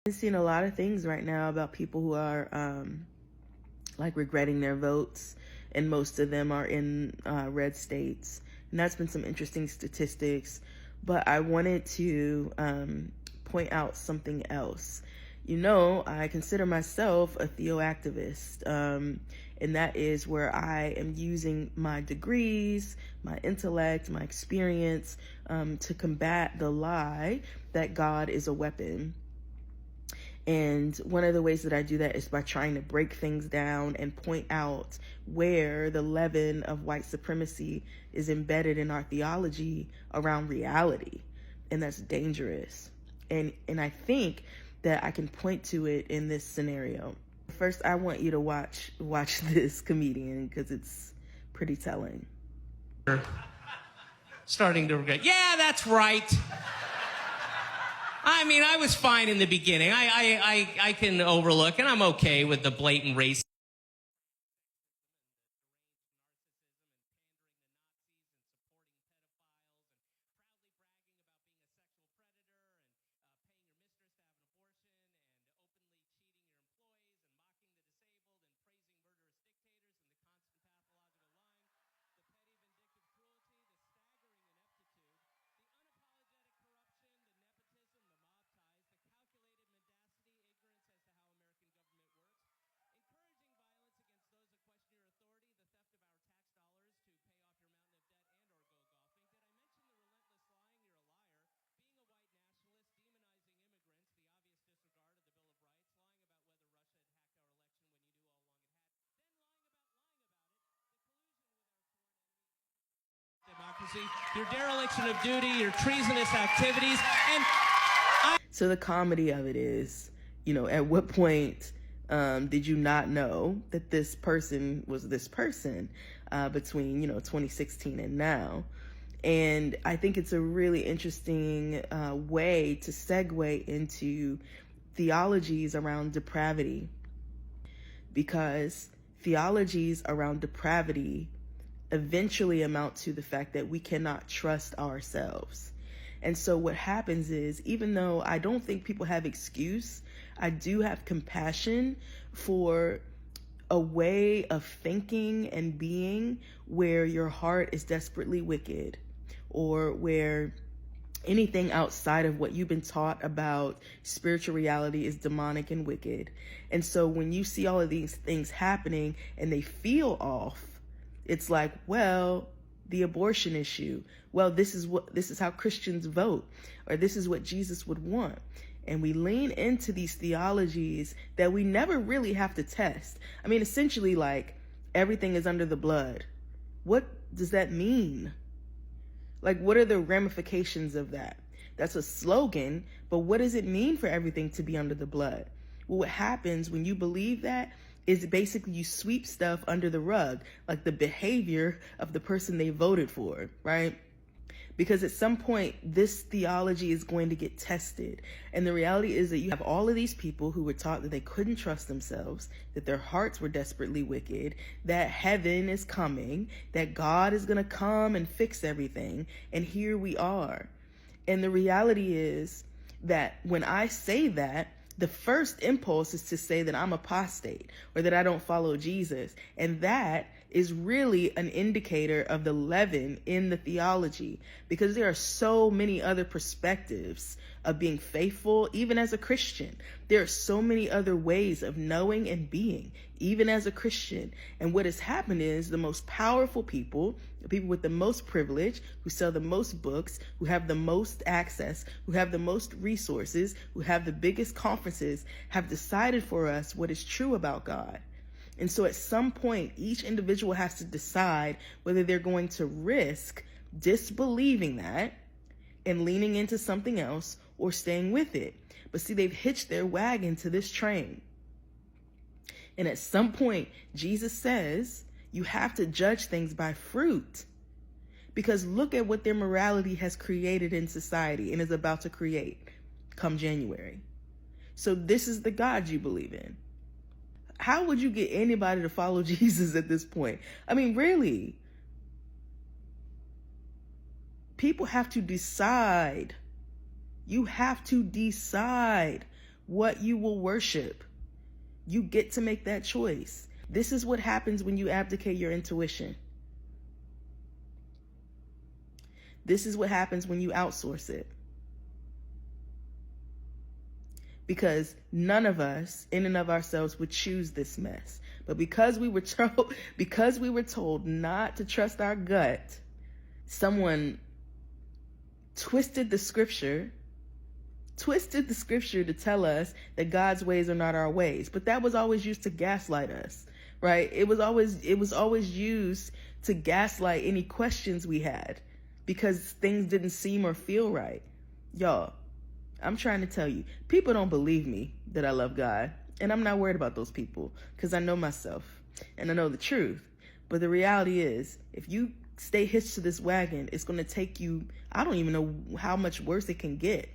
I'm seeing a lot of things right now about people who are like regretting their votes, and most of them are in red states. And that's been some interesting statistics. But I wanted to point out something else. You know, I consider myself a theoactivist, and that is where I am using my degrees, my intellect, my experience to combat the lie that God is a weapon. And one of the ways that I do that is by trying to break things down and point out where the leaven of white supremacy is embedded in our theology around reality. And that's dangerous. And I think that I can point to it in this scenario. First, I want you to watch this comedian because it's pretty telling. Starting to regret. Yeah, that's right. I mean, I was fine in the beginning. I can overlook, and I'm okay with the blatant racism. Your dereliction of duty, your treasonous activities, and so the comedy of it is, you know, at what point did you not know that this person was this person between, 2016 and now? And I think it's a really interesting way to segue into theologies around depravity, because theologies around depravity eventually amount to the fact that we cannot trust ourselves. And so what happens is, even though I don't think people have excuse, I do have compassion for a way of thinking and being where your heart is desperately wicked, or where anything outside of what you've been taught about spiritual reality is demonic and wicked. And so when you see all of these things happening and they feel off, it's like, well, the abortion issue, well, this is how Christians vote, or this is what Jesus would want. And we lean into these theologies that we never really have to test. I mean, essentially, like, everything is under the blood. What does that mean? Like, what are the ramifications of that? That's a slogan, but what does it mean for everything to be under the blood? Well, what happens when you believe that is basically you sweep stuff under the rug, like the behavior of the person they voted for, right? Because at some point, this theology is going to get tested. And the reality is that you have all of these people who were taught that they couldn't trust themselves, that their hearts were desperately wicked, that heaven is coming, that God is going to come and fix everything. And here we are. And the reality is that when I say that, the first impulse is to say that I'm apostate or that I don't follow Jesus. And that is really an indicator of the leaven in the theology, because there are so many other perspectives of being faithful, even as a Christian. There are so many other ways of knowing and being, even as a Christian. And what has happened is the most powerful people, the people with the most privilege, who sell the most books, who have the most access, who have the most resources, who have the biggest conferences, have decided for us what is true about God. And so at some point, each individual has to decide whether they're going to risk disbelieving that and leaning into something else, or staying with it. But see, they've hitched their wagon to this train. And at some point, Jesus says, you have to judge things by fruit. Because look at what their morality has created in society and is about to create come January. So this is the God you believe in. How would you get anybody to follow Jesus at this point? I mean, really? People have to decide. You have to decide what you will worship. You get to make that choice. This is what happens when you abdicate your intuition. This is what happens when you outsource it. Because none of us, in and of ourselves, would choose this mess. But because we were told not to trust our gut, someone twisted the scripture to tell us that God's ways are not our ways. But that was always used to gaslight us, right? It was always used to gaslight any questions we had because things didn't seem or feel right. Y'all, I'm trying to tell you, people don't believe me that I love God. And I'm not worried about those people because I know myself and I know the truth. But the reality is, if you stay hitched to this wagon, it's going to take you, I don't even know how much worse it can get.